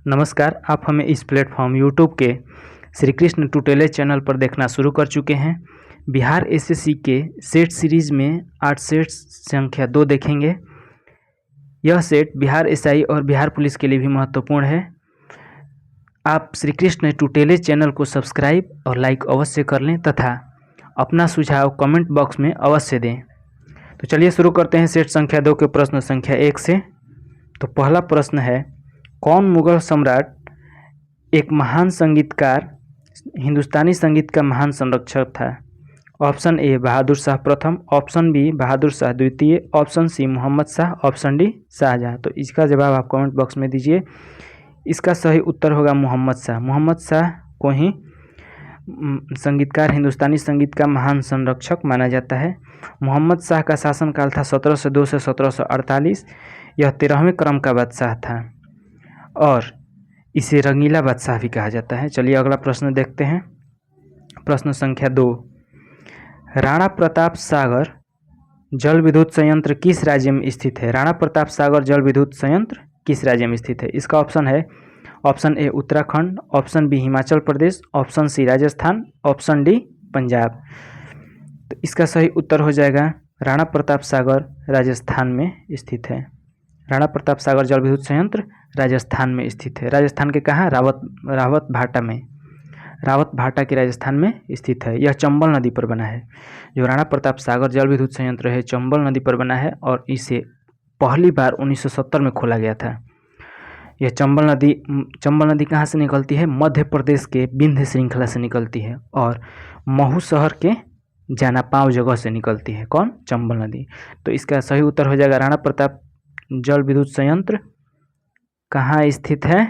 नमस्कार, आप हमें इस प्लेटफॉर्म यूट्यूब के श्री कृष्ण ट्यूटोरियल चैनल पर देखना शुरू कर चुके हैं। बिहार एसएससी के सेट सीरीज़ में 8 सेट संख्या 2 देखेंगे। यह सेट बिहार एसआई और बिहार पुलिस के लिए भी महत्वपूर्ण है। आप श्री कृष्ण ट्यूटोरियल चैनल को सब्सक्राइब और लाइक अवश्य कर लें तथा अपना सुझाव कमेंट बॉक्स में अवश्य दें। तो चलिए शुरू करते हैं सेट संख्या 2 के प्रश्न संख्या 1 से। तो पहला प्रश्न है, कौन मुगल सम्राट एक महान संगीतकार, हिंदुस्तानी संगीत का महान संरक्षक था? ऑप्शन ए बहादुर शाह प्रथम, ऑप्शन बी बहादुर शाह द्वितीय, option C Mohammad Shah, option D Shahjahan. तो इसका जवाब आप कमेंट बॉक्स में दीजिए। इसका सही उत्तर होगा मोहम्मद शाह। मोहम्मद शाह को ही संगीतकार, हिंदुस्तानी संगीत का महान संरक्षक माना जाता है। मोहम्मद शाह का शासनकाल था 1702 से 1748। यह 13वें क्रम का बादशाह था और इसे रंगीला बादशाह भी कहा जाता है। चलिए अगला प्रश्न देखते हैं। प्रश्न संख्या 2, राणा प्रताप सागर जल विद्युत संयंत्र किस राज्य में स्थित है? राणा प्रताप सागर जल विद्युत संयंत्र किस राज्य में स्थित है? इसका ऑप्शन है, option A Uttarakhand, option B Himachal Pradesh, option C Rajasthan, option D Punjab. तो इसका सही उत्तर हो जाएगा राणा प्रताप सागर राजस्थान में स्थित है। राणा प्रताप सागर जल विद्युत संयंत्र राजस्थान में स्थित है। राजस्थान के कहाँ? रावत भाटा में, रावत भाटा के राजस्थान में स्थित है। यह चंबल नदी पर बना है। जो राणा प्रताप सागर जल विद्युत संयंत्र है चंबल नदी पर बना है और इसे पहली बार 1970 में खोला गया था। यह चंबल नदी कहाँ से निकलती है? मध्य प्रदेश के विंध्य श्रृंखला से निकलती है और महू शहर के जानापाव जगह से निकलती है। कौन? चंबल नदी। तो इसका सही उत्तर हो जाएगा राणा प्रताप जल विद्युत संयंत्र कहाँ स्थित है?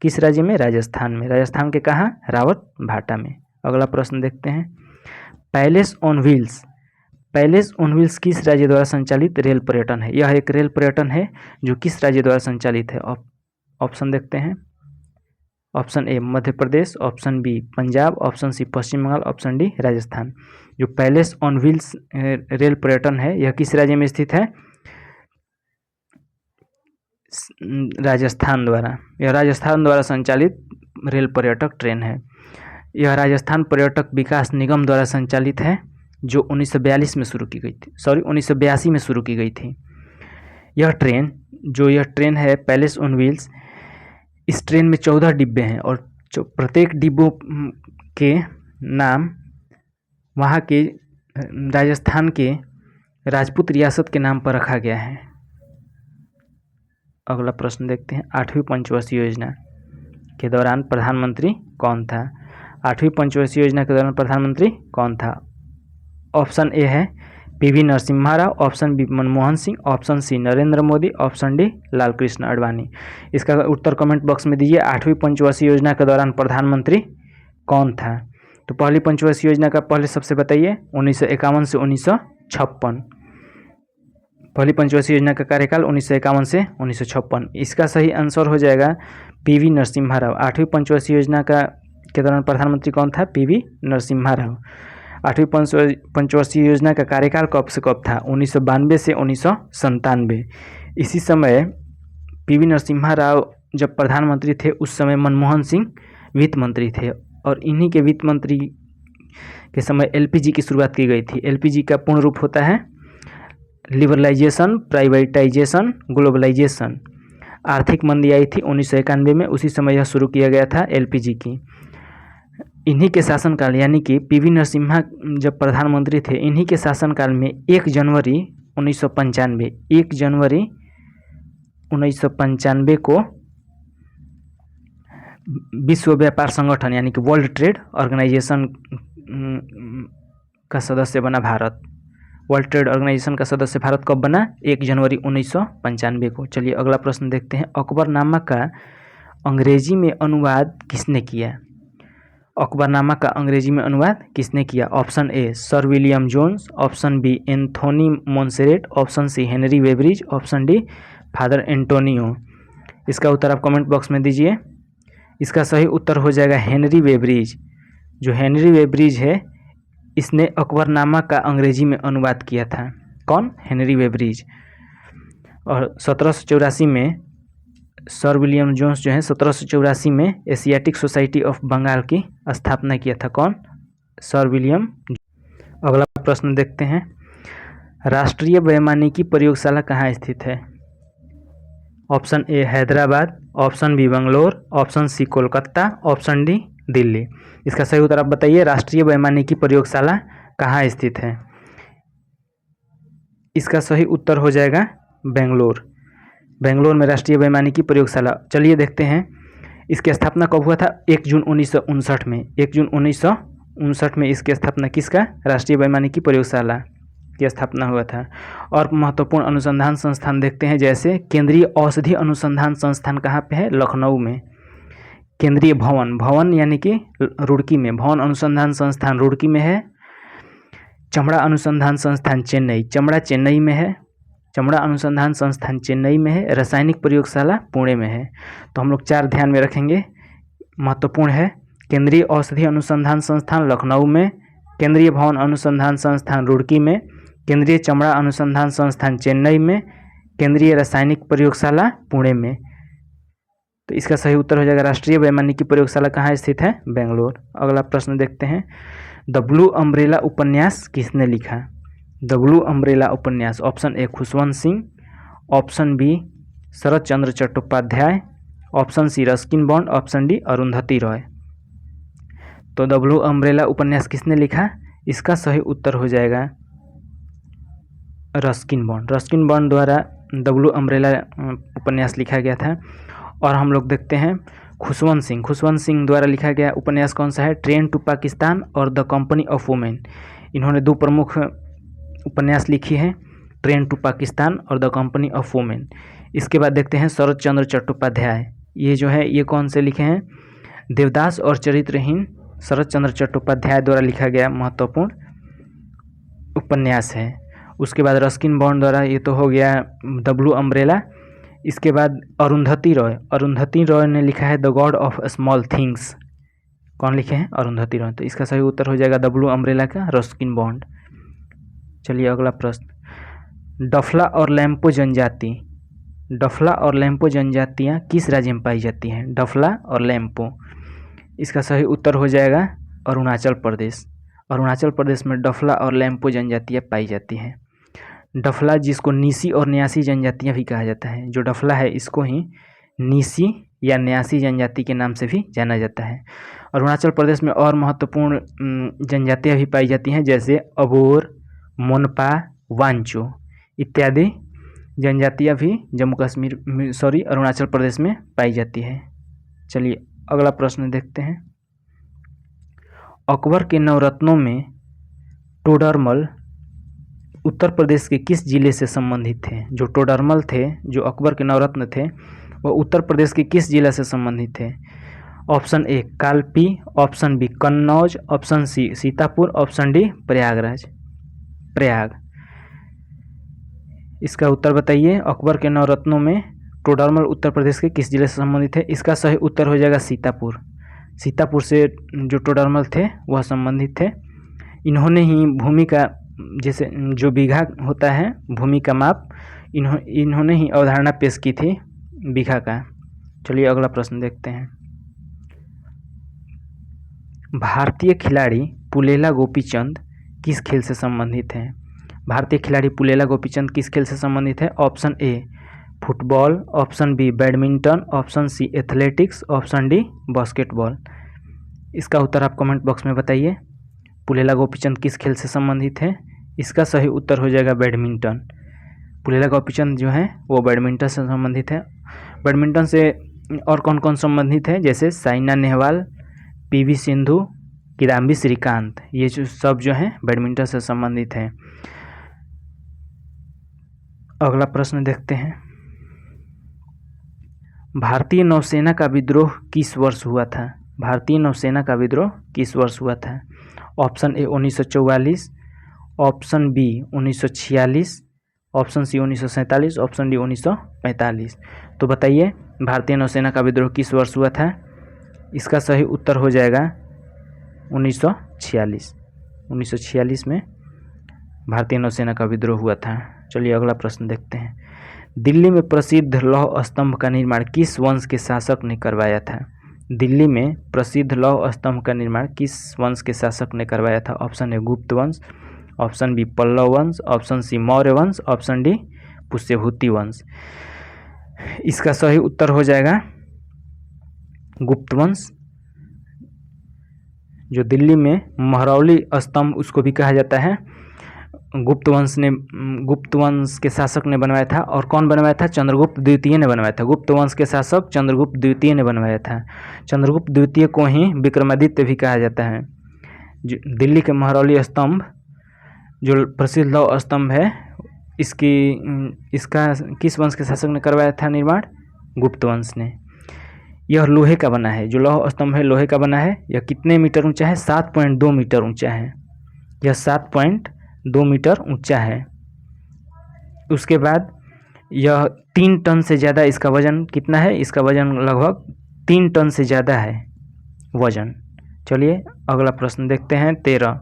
किस राज्य में? राजस्थान में। राजस्थान के कहाँ? रावत भाटा में। अगला प्रश्न देखते हैं। पैलेस ऑन व्हील्स किस राज्य द्वारा संचालित रेल पर्यटन है? यह एक रेल पर्यटन है जो किस राज्य द्वारा संचालित है? ऑप्शन देखते हैं। Option A Madhya Pradesh, option B Punjab, option C Paschim Bengal, option D Rajasthan. जो पैलेस ऑन व्हील्स रेल पर्यटन है यह किस राज्य में स्थित है? राजस्थान द्वारा। यह राजस्थान द्वारा संचालित रेल पर्यटक ट्रेन है। यह राजस्थान पर्यटक विकास निगम द्वारा संचालित है जो 1942 में शुरू की गई थी, 1982 में शुरू की गई थी। यह ट्रेन है पैलेस ऑन व्हील्स। इस ट्रेन में 14 डिब्बे हैं और प्रत्येक डिब्बों के नाम वहाँ के राजस्थान के राजपूत रियासत के नाम पर रखा गया है। अगला प्रश्न देखते हैं। 8वीं पंचवर्षीय योजना के दौरान प्रधानमंत्री कौन था? 8वीं पंचवर्षीय योजना के दौरान प्रधानमंत्री कौन था? ऑप्शन ए है PV Narasimha Rao, option B Manmohan Singh, option C Narendra Modi, option D Lalkrishna Advani. इसका उत्तर कमेंट बॉक्स में दीजिए। 8वीं पंचवर्षीय योजना के दौरान प्रधानमंत्री कौन था? तो पहली पंचवर्षीय योजना का पहले सबसे बताइए। 1951 से 1956। पहली पंचवर्षीय योजना का कार्यकाल 1951 से 1956। इसका सही आंसर हो जाएगा पीवी नरसिम्हा राव। 8वीं पंचवर्षीय योजना के दौरान प्रधानमंत्री कौन था? पीवी नरसिम्हा राव। 8वीं पंचवर्षीय योजना का कार्यकाल कब से कब था? 1992 से 1997। इसी समय पीवी नरसिम्हा राव जब प्रधानमंत्री थे उस समय मनमोहन सिंह वित्त मंत्री थे और इन्हीं के वित्त मंत्री के समय एलपीजी की शुरुआत की गई थी। एलपीजी का पूर्ण रूप होता है लिबरलाइजेशन, प्राइवेटाइजेशन, ग्लोबलाइजेशन। आर्थिक मंदी आई थी 1991 में, उसी समय यह शुरू किया गया था एलपीजी की। इन्हीं के शासनकाल यानी कि पीवी नरसिम्हा जब प्रधानमंत्री थे इन्हीं के शासनकाल में 1 जनवरी 1995 को विश्व व्यापार संगठन यानी कि वर्ल्ड ट्रेड ऑर्गेनाइजेशन का सदस्य बना भारत। वर्ल्ड ट्रेड ऑर्गेनाइजेशन का सदस्य भारत कब बना? 1 जनवरी 1995 को। चलिए अगला प्रश्न देखते हैं। अकबरनामा का अंग्रेजी में अनुवाद किसने किया? अकबरनामा का अंग्रेजी में अनुवाद किसने किया? Option A sir William Jones, option B Anthony Monserrate, option C Henry Weybridge, option D father Antonio. इसका उत्तर आप कमेंट बॉक्स में दीजिए। इसका सही उत्तर हो जाएगा हेनरी वेब्रिज। जो हेनरी वेब्रिज है इसने अकबरनामा का अंग्रेजी में अनुवाद किया था। कौन? हेनरी वेब्रिज। और 1784 में सर विलियम जोन्स जो है 1784 में एशियाटिक सोसाइटी ऑफ बंगाल की स्थापना किया था। कौन? Sir William. अगला प्रश्न देखते हैं, राष्ट्रीय वैमानिकी प्रयोगशाला कहाँ स्थित है? Option A Hyderabad, option B Bangalore, option C Kolkata, option D Delhi. इसका सही उत्तर आप बताइए। राष्ट्रीय वैमानिकी प्रयोगशाला कहाँ स्थित है? इसका सही उत्तर हो जाएगा बेंगलोर। बेंगलोर में राष्ट्रीय वैमानिकी प्रयोगशाला। चलिए देखते हैं इसकी स्थापना कब हुआ था। 1 जून 1959 में। 1 जून 1959 में इसकी स्थापना किसका? राष्ट्रीय वैमानिकी प्रयोगशाला की स्थापना हुआ था। और महत्वपूर्ण अनुसंधान संस्थान देखते हैं, जैसे केंद्रीय औषधि अनुसंधान संस्थान कहाँ पे है? लखनऊ में। केंद्रीय भवन यानी कि रुड़की में। भवन अनुसंधान संस्थान रुड़की में है। चमड़ा अनुसंधान संस्थान चेन्नई, चमड़ा चेन्नई में है। चमड़ा अनुसंधान संस्थान चेन्नई में है। रासायनिक प्रयोगशाला पुणे में है। तो हम लोग 4 ध्यान में रखेंगे, महत्वपूर्ण है। केंद्रीय औषधि अनुसंधान संस्थान लखनऊ में, केंद्रीय भवन अनुसंधान संस्थान रुड़की में, केंद्रीय चमड़ा अनुसंधान संस्थान चेन्नई में, केंद्रीय रासायनिक प्रयोगशाला पुणे में। तो इसका सही उत्तर हो जाएगा राष्ट्रीय वैमानिकी प्रयोगशाला कहाँ स्थित है? बेंगलोर। अगला प्रश्न देखते हैं, द ब्लू अम्ब्रेला उपन्यास किसने लिखा? द ब्लू अम्ब्रेला उपन्यास। Option A Khushwant Singh, option B Sharat Chandra Chattopadhyay, option C Ruskin Bond, option D Arundhati Roy. तो द ब्लू अम्ब्रेला उपन्यास किसने लिखा? इसका सही उत्तर हो जाएगा रस्किन बॉन्ड। रस्किन बॉन्ड द्वारा द ब्लू अम्ब्रेला उपन्यास लिखा गया था। और हम लोग देखते हैं खुशवंत सिंह द्वारा लिखा गया उपन्यास कौन सा है? ट्रेन टू पाकिस्तान और द कंपनी ऑफ वुमेन। इन्होंने 2 प्रमुख उपन्यास लिखी हैं, ट्रेन टू पाकिस्तान और द कंपनी ऑफ वुमेन। इसके बाद देखते हैं शरत चंद्र चट्टोपाध्याय। ये जो है ये कौन से लिखे हैं? देवदास और चरित्रहीन शरत चंद्र चट्टोपाध्याय द्वारा लिखा गया महत्वपूर्ण उपन्यास है। उसके बाद रस्किन बॉन्ड द्वारा, ये तो हो गया द ब्लू अम्ब्रेला। इसके बाद अरुंधति रॉय ने लिखा है the God of small things. कौन लिखे हैं? अरुंधति रॉय। तो इसका सही उत्तर हो जाएगा द ब्लू अम्ब्रेला का रस्किन बॉन्ड। चलिए अगला प्रश्न, डफला और लैम्पो जनजातियाँ किस राज्य में पाई जाती हैं? डफला और लैम्पो। इसका सही उत्तर हो जाएगा अरुणाचल प्रदेश। अरुणाचल प्रदेश में डफला और लैम्पो जनजातियाँ पाई जाती हैं। डफला जिसको नीसी और न्यासी जनजातियाँ भी कहा जाता है, जो डफला है इसको ही नीसी या न्यासी जनजाति के नाम से भी जाना जाता है। अरुणाचल प्रदेश में और महत्वपूर्ण जनजातियाँ भी पाई जाती हैं, जैसे अबोर, मोनपा, वांचो इत्यादि जनजातियाँ भी अरुणाचल प्रदेश में पाई जाती है। चलिए अगला प्रश्न देखते हैं, अकबर के नवरत्नों में टोडरमल उत्तर प्रदेश के किस जिले से संबंधित थे? जो टोडरमल थे, जो अकबर के नवरत्न थे, वह उत्तर प्रदेश के किस जिले से संबंधित थे? Option A Kalpi, option B Kannauj, option C Sitapur, option D Prayag. इसका उत्तर बताइए। अकबर के नवरत्नों में टोडरमल उत्तर प्रदेश के किस जिले से संबंधित है? इसका सही उत्तर हो जाएगा सीतापुर। सीतापुर से जो टोडरमल थे वह संबंधित थे। इन्होंने ही भूमि का, जैसे जो बीघा होता है भूमि का माप, इन्होंने ही अवधारणा पेश की थी बीघा का। चलिए अगला प्रश्न देखते हैं, भारतीय खिलाड़ी पुलेला गोपीचंद किस खेल से संबंधित हैं? भारतीय खिलाड़ी पुलेला गोपीचंद किस खेल से संबंधित है? Option A football, option B badminton, option C athletics, option D basketball. इसका उत्तर आप कमेंट बॉक्स में बताइए। पुलेला गोपीचंद किस खेल से संबंधित है? इसका सही उत्तर हो जाएगा बैडमिंटन। पुलेला गोपीचंद जो है वो बैडमिंटन से संबंधित है। बैडमिंटन से और कौन कौन संबंधित है? जैसे साइना नेहवाल, पीवी सिंधु, किदाम्बी श्रीकांत, ये जो सब जो हैं बैडमिंटन से संबंधित हैं। अगला प्रश्न देखते हैं, भारतीय नौसेना का विद्रोह किस वर्ष हुआ था? भारतीय नौसेना का विद्रोह किस वर्ष हुआ था? Option A 1944, option B 1946, option C 1947, option D 1945। तो बताइए भारतीय नौसेना का विद्रोह किस वर्ष हुआ था? इसका सही उत्तर हो जाएगा 1946। 1946 में भारतीय नौसेना का विद्रोह हुआ था। चलिए अगला प्रश्न देखते हैं, दिल्ली में प्रसिद्ध लौह स्तंभ का निर्माण किस वंश के शासक ने करवाया था? दिल्ली में प्रसिद्ध लौह स्तंभ का निर्माण किस वंश के शासक ने करवाया था? ऑप्शन ए गुप्त वंश, ऑप्शन बी पल्लव वंश, ऑप्शन सी मौर्य वंश, ऑप्शन डी पुष्यभूति वंश। इसका सही उत्तर हो जाएगा गुप्त वंश। जो दिल्ली में महरौली स्तंभ उसको भी कहा जाता है, गुप्त वंश के शासक ने बनवाया था। और कौन बनवाया था? चंद्रगुप्त द्वितीय ने बनवाया था। गुप्त वंश के शासक चंद्रगुप्त द्वितीय ने बनवाया था। चंद्रगुप्त द्वितीय को ही विक्रमादित्य भी कहा जाता है। जो दिल्ली के महरौली स्तंभ जो प्रसिद्ध लौह स्तंभ है, इसका किस वंश के शासक ने करवाया था निर्माण? गुप्त वंश ने। यह लोहे का बना है, जो लौह स्तंभ है लोहे का बना है। यह कितने मीटर ऊंचा है? 7.2 मीटर ऊंचा है। यह 7.2 मीटर ऊंचा है। उसके बाद यह 3 टन से ज़्यादा, इसका वजन कितना है? इसका वजन लगभग 3 टन से ज़्यादा है वजन। चलिए अगला प्रश्न देखते हैं। 13,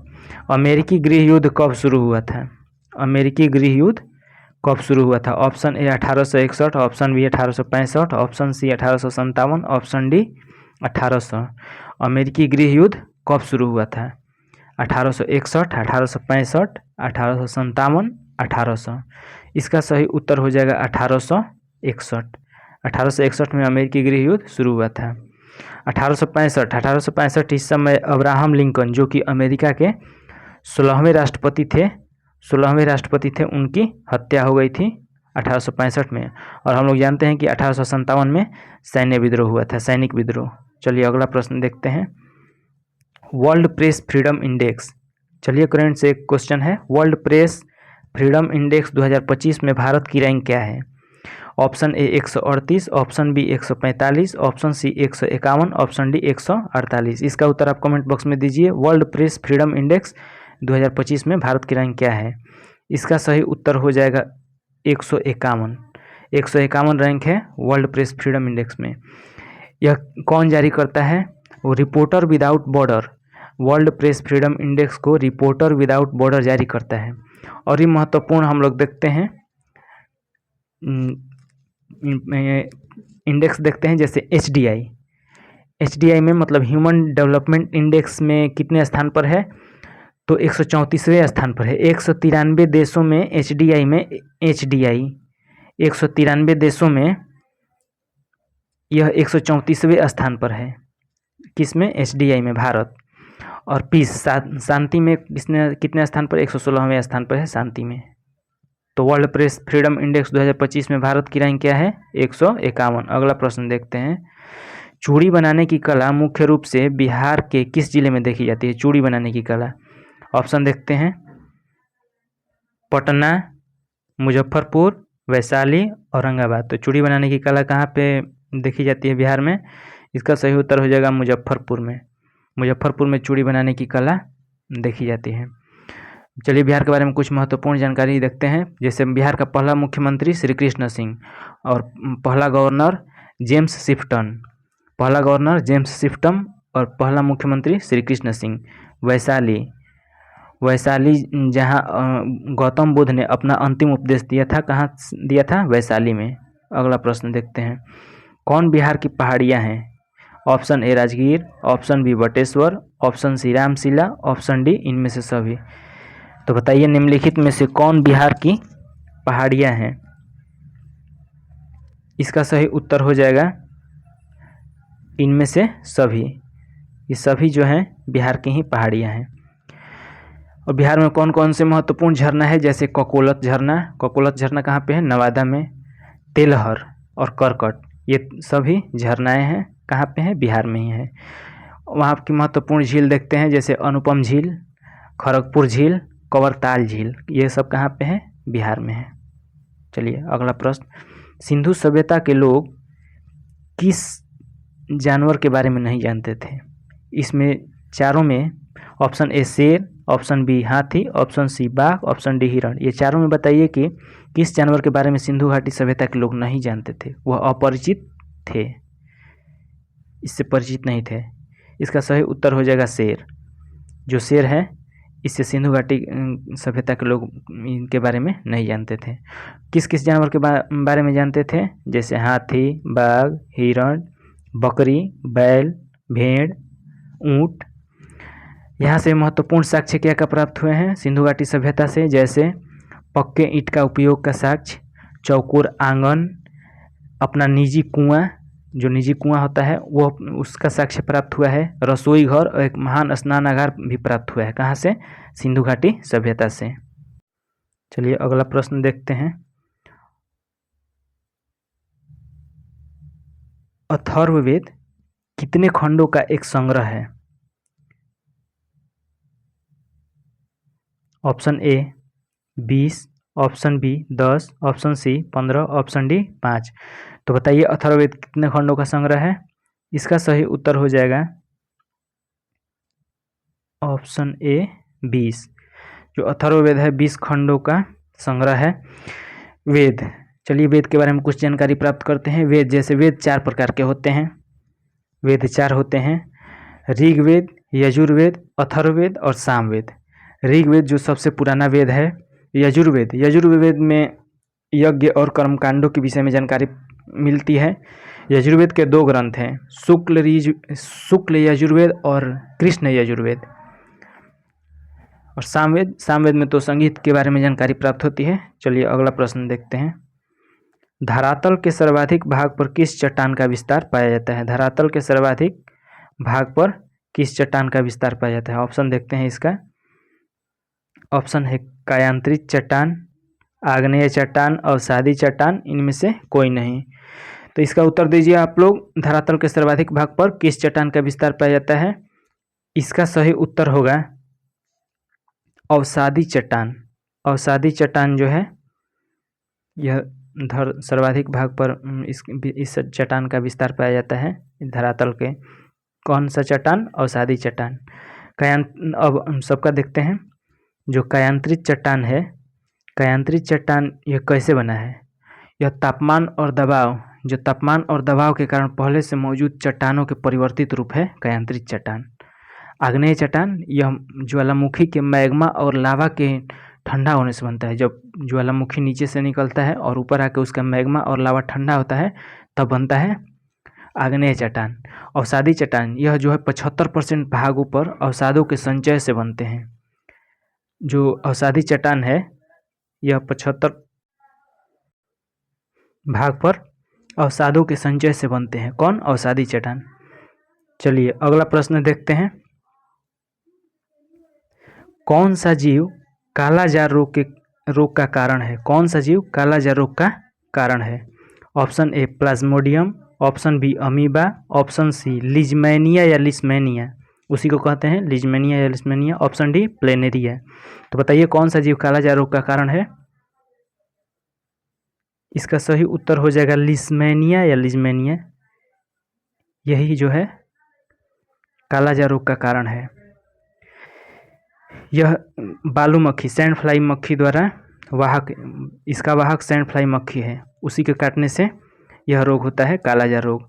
अमेरिकी गृह युद्ध कब शुरू हुआ था? अमेरिकी गृह युद्ध कब शुरू हुआ था? Option A 1861, option B 1865, option C 1857, option D 1800। अमेरिकी गृह युद्ध कब शुरू हुआ था? 1861, 1865, 1857, 1800। इसका सही उत्तर हो जाएगा 1861। 1861 में अमेरिकी गृह युद्ध शुरू हुआ था। 1865 इस समय अब्राहम लिंकन, जो कि अमेरिका के 16वें राष्ट्रपति थे, उनकी हत्या हो गई थी 1865 में। और हम लोग जानते हैं कि 1857 में सैन्य विद्रोह हुआ था, सैनिक विद्रोह। चलिए अगला प्रश्न देखते हैं। वर्ल्ड प्रेस फ्रीडम इंडेक्स, चलिए करंट से एक क्वेश्चन है। वर्ल्ड प्रेस फ्रीडम इंडेक्स 2025 में भारत की रैंक क्या है? Option A 138, option B 145, option C 151, option D 148। इसका उत्तर आप कमेंट बॉक्स में दीजिए। वर्ल्ड प्रेस फ्रीडम इंडेक्स 2025 में भारत की रैंक क्या है? इसका सही उत्तर हो जाएगा 151। 151 रैंक है वर्ल्ड प्रेस फ्रीडम इंडेक्स में। यह कौन जारी करता है? वो reporter without border. World press freedom index को रिपोर्टर विदाउट बॉर्डर जारी करता है। और ये महत्वपूर्ण हम लोग देखते हैं इंडेक्स देखते हैं, जैसे HDI में मतलब ह्यूमन डेवलपमेंट इंडेक्स में कितने स्थान पर है? तो 134वें स्थान पर है। 193 देशों में HDI 193 देशों में यह 134वें स्थान पर है। किसमें? HDI में, भारत। और पीस शांति में कितने स्थान पर? 116वें स्थान पर है शांति में। तो वर्ल्ड प्रेस फ्रीडम इंडेक्स 2025 में भारत की रैंक क्या है? 151। अगला प्रश्न देखते हैं। चूड़ी बनाने की कला मुख्य रूप से बिहार के किस जिले में देखी जाती है? चूड़ी बनाने की कला, ऑप्शन देखते हैं। पटना, मुजफ्फरपुर, वैशाली, औरंगाबाद। तो चूड़ी बनाने की कला कहाँ पे देखी जाती है बिहार में? इसका सही उत्तर हो जाएगा मुजफ्फरपुर में। मुजफ्फरपुर में चूड़ी बनाने की कला देखी जाती है। चलिए बिहार के बारे में कुछ महत्वपूर्ण जानकारी देखते हैं। जैसे बिहार का पहला मुख्यमंत्री श्री कृष्ण सिंह और पहला गवर्नर जेम्स शिफ्टन। पहला गवर्नर जेम्स शिफ्टन और पहला मुख्यमंत्री श्री कृष्ण सिंह। वैशाली जहाँ गौतम बुद्ध ने अपना अंतिम उपदेश दिया था, कहाँ दिया था? वैशाली में। अगला प्रश्न देखते हैं। कौन बिहार की पहाड़ियाँ हैं? Option A Rajgir, option B Bateshwar, option C Ramshila, option D इनमें से सभी। तो बताइए निम्नलिखित में से कौन बिहार की पहाड़ियाँ हैं? इसका सही उत्तर हो जाएगा इनमें से सभी। ये सभी जो हैं बिहार की ही पहाड़ियाँ हैं। और बिहार में कौन कौन से महत्वपूर्ण झरना है? जैसे ककोलत झरना कहाँ पे है? नवादा में। तेलहर और करकट, ये सभी झरनाएँ हैं, कहाँ पे हैं? बिहार में ही है। वहाँ की महत्वपूर्ण झील देखते हैं, जैसे अनुपम झील, खड़गपुर झील, कवरताल झील, ये सब कहाँ पे है? बिहार में है। चलिए अगला प्रश्न। सिंधु सभ्यता के लोग किस जानवर के बारे में नहीं जानते थे? इसमें चारों में ऑप्शन ए शेर, ऑप्शन बी हाथी, ऑप्शन सी बाघ, ऑप्शन डी हिरण। ये चारों में बताइए कि किस जानवर के बारे में सिंधु घाटी सभ्यता के लोग नहीं जानते थे, वह अपरिचित थे, इससे परिचित नहीं थे। इसका सही उत्तर हो जाएगा शेर। जो शेर है इससे सिंधु घाटी सभ्यता के लोग इनके बारे में नहीं जानते थे। किस किस जानवर के बारे में जानते थे? जैसे हाथी, बाघ, हिरण, बकरी, बैल, भेड़, ऊंट। यहाँ से महत्वपूर्ण साक्ष्य क्या क्या प्राप्त हुए हैं सिंधु घाटी सभ्यता से? जैसे पक्के ईंट का उपयोग का साक्ष्य, चौकोर आंगन, अपना निजी कुआं, जो निजी कुआं होता है वो उसका साक्ष्य प्राप्त हुआ है, रसोई घर और एक महान स्नानागार भी प्राप्त हुआ है। कहाँ से? सिंधु घाटी सभ्यता से। चलिए अगला प्रश्न देखते हैं। अथर्ववेद कितने खंडों का एक संग्रह है? Option A 20, option B 10, option C 15, option D 5। तो बताइए अथर्ववेद कितने खंडों का संग्रह है? इसका सही उत्तर हो जाएगा ऑप्शन ए 20। जो अथर्ववेद है 20 खंडों का संग्रह है। वेद, चलिए वेद के बारे में कुछ जानकारी प्राप्त करते हैं। वेद, जैसे वेद 4 प्रकार के होते हैं। वेद 4 होते हैं, ऋग्वेद, यजुर्वेद, अथर्ववेद और सामवेद। ऋग्वेद जो सबसे पुराना वेद है। यजुर्वेद में यज्ञ और कर्मकांडों के विषय में जानकारी मिलती है। यजुर्वेद के 2 ग्रंथ हैं, शुक्ल यजुर्वेद और कृष्ण यजुर्वेद। और सामवेद में तो संगीत के बारे में जानकारी प्राप्त होती है। चलिए अगला प्रश्न देखते हैं। धरातल के सर्वाधिक भाग पर किस चट्टान का विस्तार पाया जाता है? धरातल के सर्वाधिक भाग पर किस चट्टान का विस्तार पाया जाता है? ऑप्शन देखते हैं इसका। ऑप्शन है कायांतरित चट्टान, आग्नेय चट्टान, अवसादी चट्टान, इनमें से कोई नहीं। तो इसका उत्तर दीजिए आप लोग। धरातल के सर्वाधिक भाग पर किस चट्टान का विस्तार पाया जाता है? इसका सही उत्तर होगा अवसादी चट्टान। अवसादी चट्टान जो है यह सर्वाधिक भाग पर इस चट्टान का विस्तार पाया जाता है धरातल के। कौन सा चट्टान? अवसादी चट्टान। अब हम सबका देखते हैं। जो कायांतरित चट्टान है, कायांतरित चट्टान यह कैसे बना है? यह तापमान और दबाव के कारण पहले से मौजूद चट्टानों के परिवर्तित रूप है कायांतरित चट्टान। आग्नेय चट्टान यह ज्वालामुखी के मैग्मा और लावा के ठंडा होने से बनता है। जब ज्वालामुखी नीचे से निकलता है और ऊपर आके उसका मैग्मा और लावा ठंडा होता है तब बनता है आग्नेय चट्टान। अवसादी चट्टान यह जो है 75% भागों पर अवसादों के संचय से बनते हैं। जो अवसादी चट्टान है यह 75 भाग पर अवसादों के संचय से बनते हैं। कौन? अवसादी चट्टान। चलिए अगला प्रश्न देखते हैं। कौन सा जीव कालाजार रोग का कारण है? कौन सा जीव कालाजार रोग का कारण है? Option A plasmodium, option B amoeba, option C leishmania या लिस्मेनिया, उसी को कहते हैं लीजमैनिया या लिस्मेनिया, ऑप्शन डी प्लेनेरिया। तो बताइए कौन सा जीव कालाजार रोग का कारण है? इसका सही उत्तर हो जाएगा लिस्मेनिया या लीजमैनिया। यही जो है कालाजार रोग का कारण है। यह बालू मक्खी, सैंड फ्लाई मक्खी द्वारा इसका वाहक सैंड फ्लाई मक्खी है, उसी के काटने से यह रोग होता है कालाजार रोग।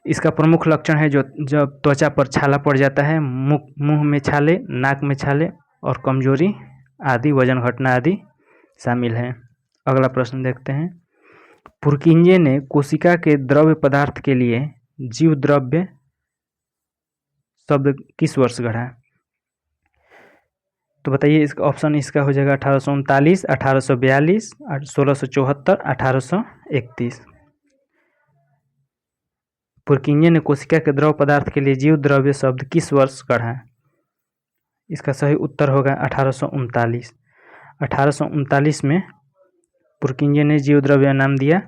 इसका प्रमुख लक्षण है जब त्वचा पर छाला पड़ जाता है, मुंह में छाले, नाक में छाले और कमजोरी आदि, वजन घटना आदि शामिल है। अगला प्रश्न देखते हैं। पुरकिंजे ने कोशिका के द्रव्य पदार्थ के लिए जीव द्रव्य शब्द किस वर्ष गढ़ा? तो बताइए इसका ऑप्शन इसका हो जाएगा 1839, 1842, 1674, 1831। पुरकिंजे ने कोशिका के द्रव पदार्थ के लिए जीव द्रव्य शब्द किस वर्ष गढ़ा? इसका सही उत्तर होगा 1839। 1839 में पुरकिंजे ने जीव द्रव्य नाम दिया।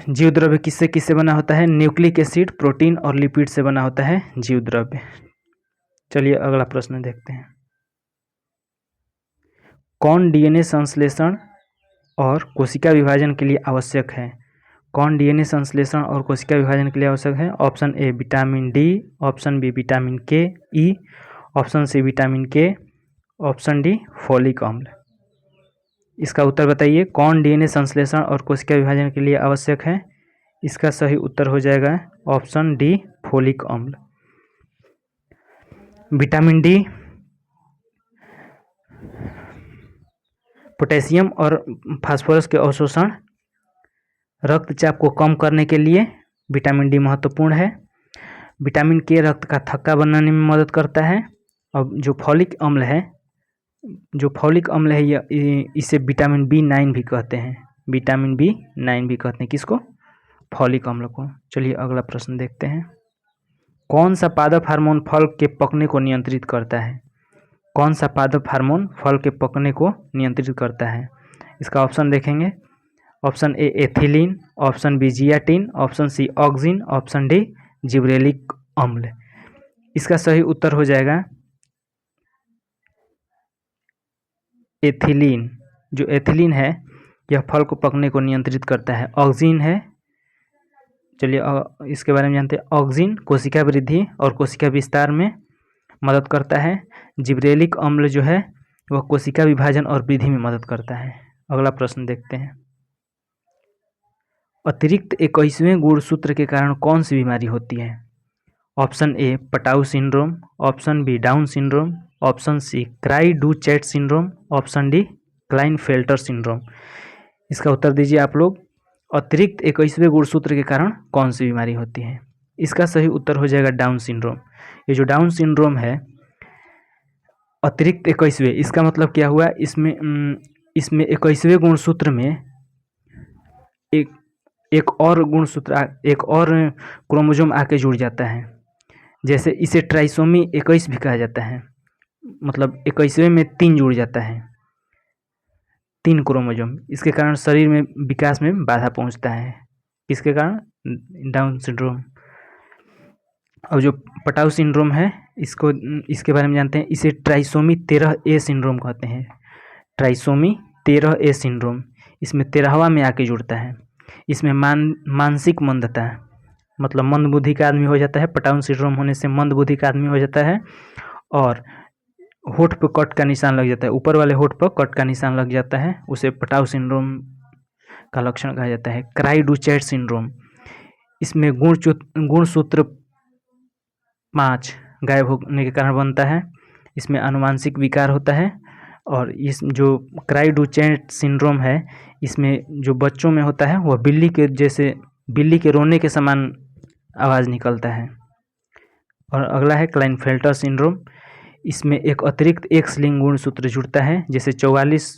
जीव द्रव्य किससे किससे बना होता है? न्यूक्लिक एसिड, प्रोटीन और लिपिड से बना होता है जीव द्रव्य। चलिए अगला प्रश्न देखते हैं। कौन डीएनए संश्लेषण और कोशिका विभाजन के लिए आवश्यक है? कौन डीएनए संश्लेषण और कोशिका विभाजन के लिए आवश्यक है? Option A vitamin D, option B vitamin K E, option C vitamin K, option D folic अम्ल। इसका उत्तर बताइए। कौन डीएनए संश्लेषण और कोशिका विभाजन के लिए आवश्यक है? इसका सही उत्तर हो जाएगा ऑप्शन डी फोलिक अम्ल। विटामिन डी पोटेशियम और फास्फोरस के अवशोषण, रक्तचाप को कम करने के लिए विटामिन डी महत्वपूर्ण है। विटामिन के रक्त का थक्का बनाने में मदद करता है। और जो फॉलिक अम्ल है इसे विटामिन B9 भी कहते हैं। विटामिन B9 भी कहते हैं किसको? फॉलिक अम्ल को। चलिए अगला प्रश्न देखते हैं। कौन सा पादप हार्मोन फल के पकने को नियंत्रित करता है? कौन सा पादप हार्मोन फल के पकने को नियंत्रित करता है? इसका ऑप्शन देखेंगे। Option A ethylene, option B zeatin, option C auxin, option D gibberellic अम्ल। इसका सही उत्तर हो जाएगा एथिलीन। जो एथिलीन है यह फल को पकने को नियंत्रित करता है। ऑक्सिन है, चलिए इसके बारे में जानते हैं। ऑक्सिन कोशिका वृद्धि और कोशिका विस्तार में मदद करता है। जिब्रेलिक अम्ल जो है वह कोशिका विभाजन और वृद्धि में मदद करता है। अगला प्रश्न देखते हैं। अतिरिक्त 21वें गुणसूत्र के कारण कौन सी बीमारी होती है? Option A Patau syndrome, option B Down syndrome, option C cri du chat syndrome, option D Klinefelter syndrome. इसका उत्तर दीजिए आप लोग। अतिरिक्त 21वें गुणसूत्र के कारण कौन सी बीमारी होती है? इसका सही उत्तर हो जाएगा डाउन सिंड्रोम। ये जो डाउन सिंड्रोम है अतिरिक्त 21वें, इसका मतलब क्या हुआ? इसमें 21वें गुणसूत्र में एक और गुणसूत्र, एक और क्रोमोसोम आके जुड़ जाता है। जैसे इसे ट्राइसोमी 21 भी कहा जाता है। मतलब 21वें में 3 जुड़ जाता है, 3 क्रोमोसोम। इसके कारण शरीर में विकास में बाधा पहुंचता है। किसके कारण? Down syndrome. और जो पटाउ सिंड्रोम है इसके बारे में जानते हैं। इसे ट्राइसोमी 13A सिंड्रोम कहते हैं। ट्राइसोमी 13A सिंड्रोम, इसमें 13वां में आके जुड़ता है। इसमें मानसिक मंदता, मतलब मंदबुद्धि का आदमी हो जाता है। पटाउन सिंड्रोम होने से मंदबुद्धि का आदमी हो जाता है। और होठ पर कट का निशान लग जाता है, ऊपर वाले होठ पर कट का निशान लग जाता है, उसे पटाउ सिंड्रोम का लक्षण कहा जाता है। क्राई डू चैट सिंड्रोम, इसमें गुणसूत्र 5 गायब होने के कारण बनता है। इसमें आनुवांशिक विकार होता है। और इस जो क्राई डू चैट सिंड्रोम है इसमें जो बच्चों में होता है वह बिल्ली के रोने के समान आवाज़ निकलता है। और अगला है क्लाइनफेल्टर सिंड्रोम। इसमें एक अतिरिक्त एक्स लिंग गुणसूत्र जुड़ता है। जैसे 44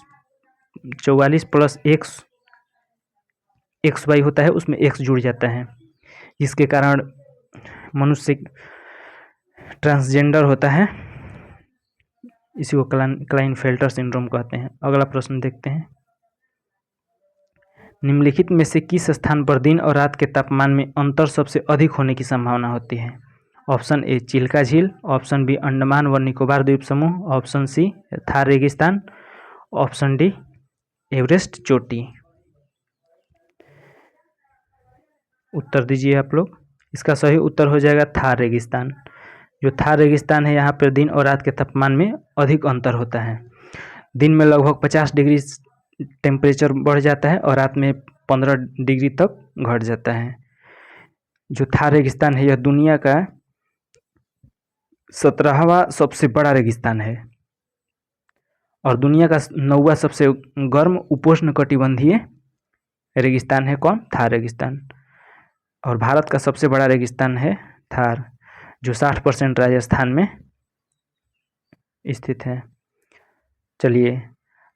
प्लस XY होता है, उसमें X जुड़ जाता है, जिसके कारण मनुष्य ट्रांसजेंडर होता है। इसी को क्लाइनफेल्टर सिंड्रोम कहते हैं। अगला प्रश्न देखते हैं। निम्नलिखित में से किस स्थान पर दिन और रात के तापमान में अंतर सबसे अधिक होने की संभावना होती है? ऑप्शन ए चिल्का झील, ऑप्शन बी अंडमान व निकोबार द्वीप समूह, ऑप्शन सी थार रेगिस्तान, ऑप्शन डी एवरेस्ट चोटी। उत्तर दीजिए आप लोग। इसका सही उत्तर हो जाएगा थार रेगिस्तान। जो थार रेगिस्तान है यहाँ पर दिन और रात के तापमान में अधिक अंतर होता है। दिन में लगभग 50 डिग्री टेम्परेचर बढ़ जाता है और रात में 15 डिग्री तक घट जाता है। जो थार रेगिस्तान है यह दुनिया का 17वां सबसे बड़ा रेगिस्तान है और दुनिया का 9वां सबसे गर्म उपोष्णकटिबंधीय रेगिस्तान है। कौन? थार रेगिस्तान। और भारत का सबसे बड़ा रेगिस्तान है थार, जो 60% राजस्थान में स्थित है। चलिए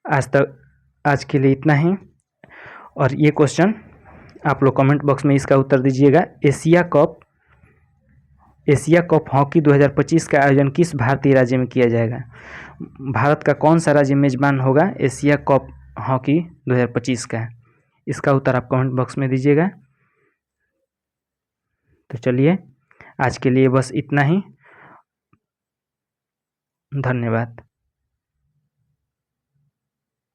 आज के लिए इतना ही। और ये क्वेश्चन आप लोग कमेंट बॉक्स में इसका उत्तर दीजिएगा। एशिया कप हॉकी 2025 का आयोजन किस भारतीय राज्य में किया जाएगा? भारत का कौन सा राज्य मेजबान होगा एशिया कप हॉकी 2025 का? इसका उत्तर आप कमेंट बॉक्स में दीजिएगा। तो चलिए आज के लिए बस इतना ही। धन्यवाद।